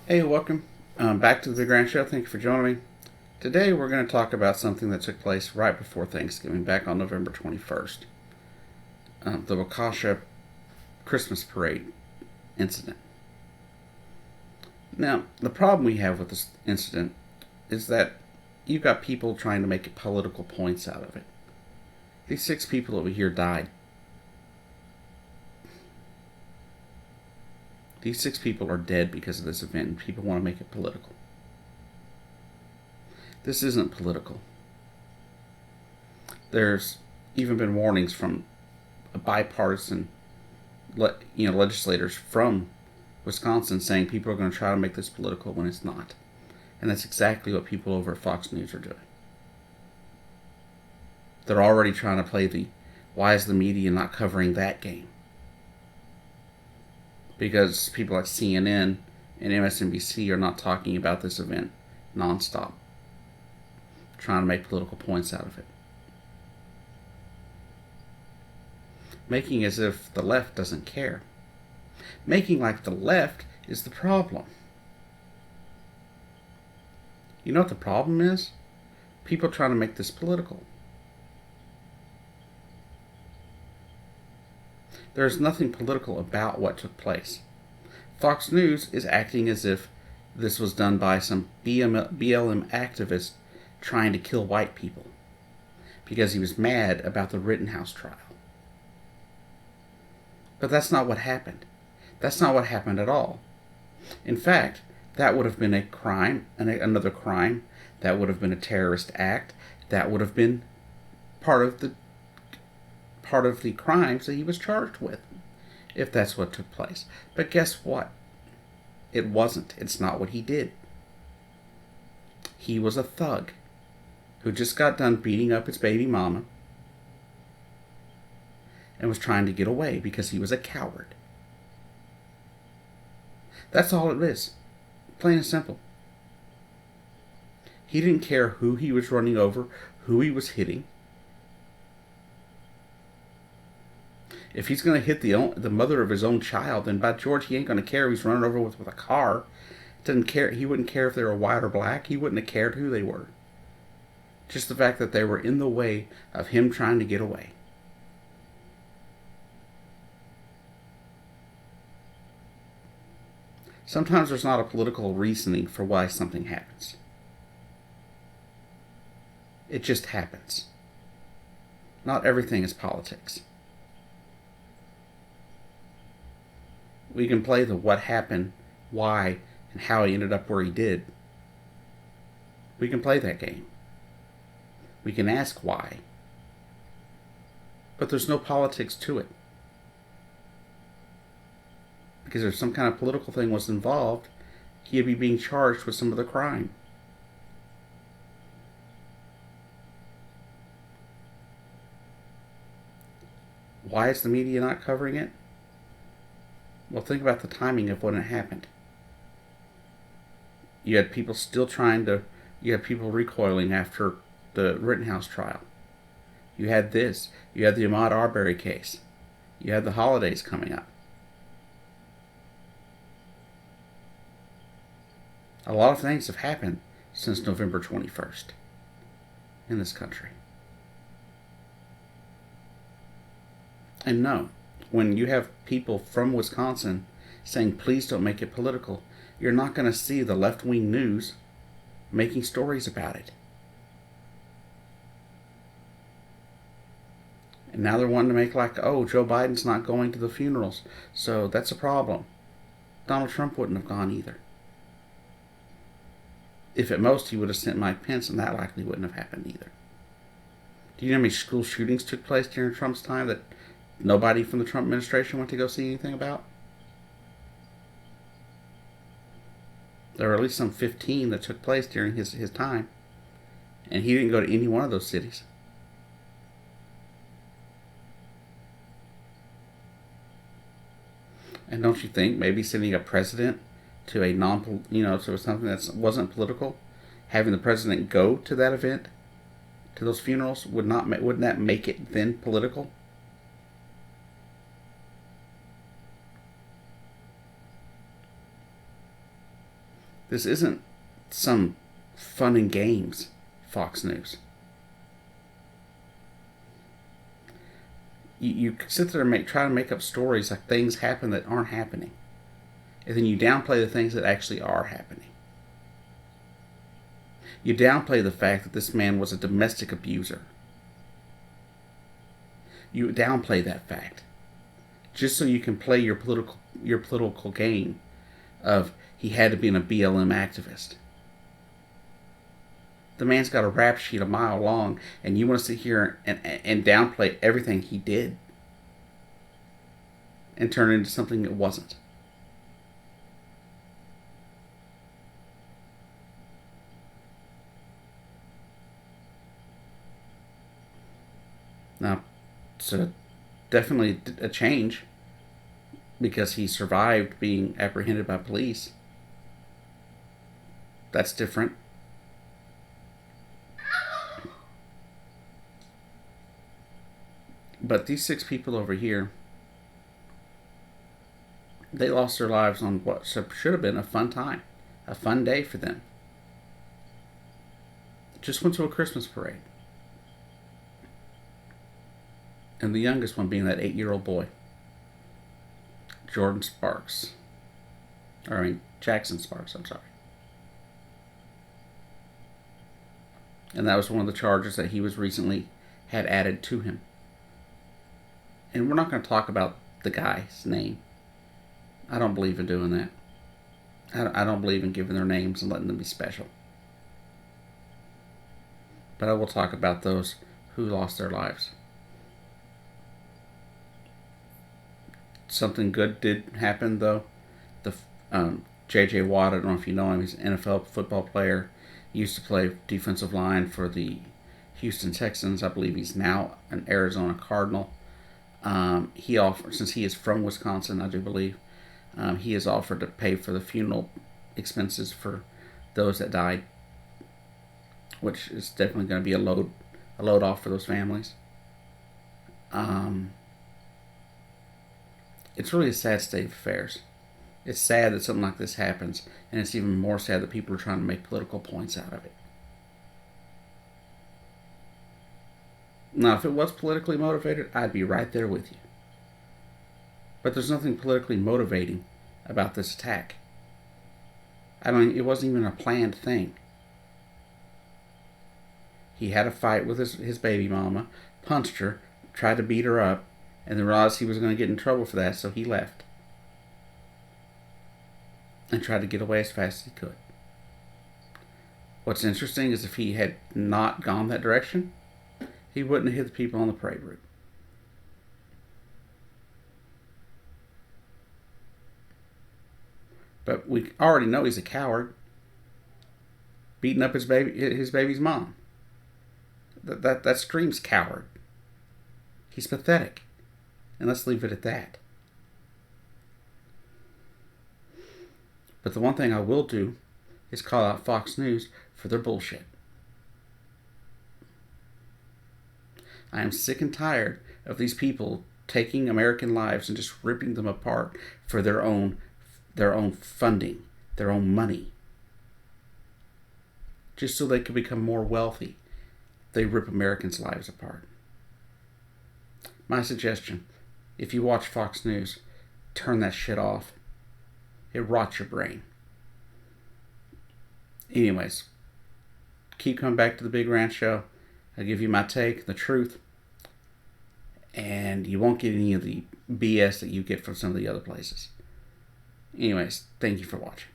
Hey, welcome back to the Grand Show. Thank you for joining me. Today we're going to talk about something that took place right before Thanksgiving, back on November 21st. The Waukesha Christmas Parade incident. Now, the problem we have with this incident is that you've got people trying to make political points out of it. These 6 people over here died. These 6 people are dead because of this event, and people want to make it political. This isn't political. There's even been warnings from bipartisan legislators from Wisconsin saying people are going to try to make this political when it's not. And that's exactly what people over at Fox News are doing. They're already trying to play the why is the media not covering that game? Because people like CNN and MSNBC are not talking about this event nonstop, trying to make political points out of it. Making as if the left doesn't care. Making like the left is the problem. You know what the problem is? People trying to make this political. There is nothing political about what took place. Fox News is acting as if this was done by some BLM activist trying to kill white people because he was mad about the Rittenhouse trial. But that's not what happened. That's not what happened at all. In fact, that would have been a crime, and another crime. That would have been a terrorist act. That would have been part of the crimes that he was charged with, if that's what took place. But guess what? It wasn't. It's not what he did. He was a thug who just got done beating up his baby mama and was trying to get away because he was a coward. That's all it is. Plain and simple. He didn't care who he was running over, who he was hitting. If he's going to hit the mother of his own child, then by George, he ain't going to care if he's running over with a car. Doesn't care. He wouldn't care if they were white or black. He wouldn't have cared who they were. Just the fact that they were in the way of him trying to get away. Sometimes there's not a political reasoning for why something happens. It just happens. Not everything is politics. We can play the what happened, why, and how he ended up where he did. We can play that game. We can ask why. But there's no politics to it. Because if some kind of political thing was involved, he'd be being charged with some of the crime. Why is the media not covering it? Well, think about the timing of when it happened. You had people you had people recoiling after the Rittenhouse trial. You had this. You had the Ahmaud Arbery case. You had the holidays coming up. A lot of things have happened since November 21st in this country. And no, when you have people from Wisconsin saying, please don't make it political, you're not going to see the left-wing news making stories about it. And now they're wanting to make like, oh, Joe Biden's not going to the funerals, so that's a problem. Donald Trump wouldn't have gone either. If at most he would have sent Mike Pence, and that likely wouldn't have happened either. Do you know how many school shootings took place during Trump's time that nobody from the Trump administration went to go see anything about? There were at least some 15 that took place during his time. And he didn't go to any one of those cities. And don't you think maybe sending a president to a to something that wasn't political, having the president go to that event, to those funerals, wouldn't that make it then political? This isn't some fun and games Fox News. You sit there and try to make up stories like things happen that aren't happening. And then you downplay the things that actually are happening. You downplay the fact that this man was a domestic abuser. You downplay that fact just so you can play your political game of he had to be a BLM activist. The man's got a rap sheet a mile long, and you want to sit here and downplay everything he did and turn it into something it wasn't. Now, it's definitely a change because he survived being apprehended by police. That's different. But these 6 people over here, they lost their lives on what should have been a fun time, a fun day for them. Just went to a Christmas parade. And the youngest one being that 8-year-old boy, Jackson Sparks, I'm sorry. And that was one of the charges that he was recently had added to him. And we're not going to talk about the guy's name. I don't believe in doing that. I don't believe in giving their names and letting them be special. But I will talk about those who lost their lives. Something good did happen, though. The J.J. Watt, I don't know if you know him, he's an NFL football player. He used to play defensive line for the Houston Texans. I believe he's now an Arizona Cardinal. He offered, since he is from Wisconsin, I do believe, he has offered to pay for the funeral expenses for those that died, which is definitely going to be a load off for those families. It's really a sad state of affairs. It's sad that something like this happens, and it's even more sad that people are trying to make political points out of it. Now, if it was politically motivated, I'd be right there with you. But there's nothing politically motivating about this attack. I mean, it wasn't even a planned thing. He had a fight with his baby mama, punched her, tried to beat her up, and then realized he was going to get in trouble for that, so he left. And tried to get away as fast as he could. What's interesting is if he had not gone that direction, he wouldn't have hit the people on the parade route. But we already know he's a coward, beating up his baby's mom. That screams coward. He's pathetic. And let's leave it at that. But the one thing I will do is call out Fox News for their bullshit. I am sick and tired of these people taking American lives and just ripping them apart for their own funding, their own money. Just so they can become more wealthy, they rip Americans' lives apart. My suggestion, if you watch Fox News, turn that shit off. It rots your brain. Anyways, keep coming back to the Big Ranch Show. I'll give you my take, the truth, and you won't get any of the BS that you get from some of the other places. Anyways, thank you for watching.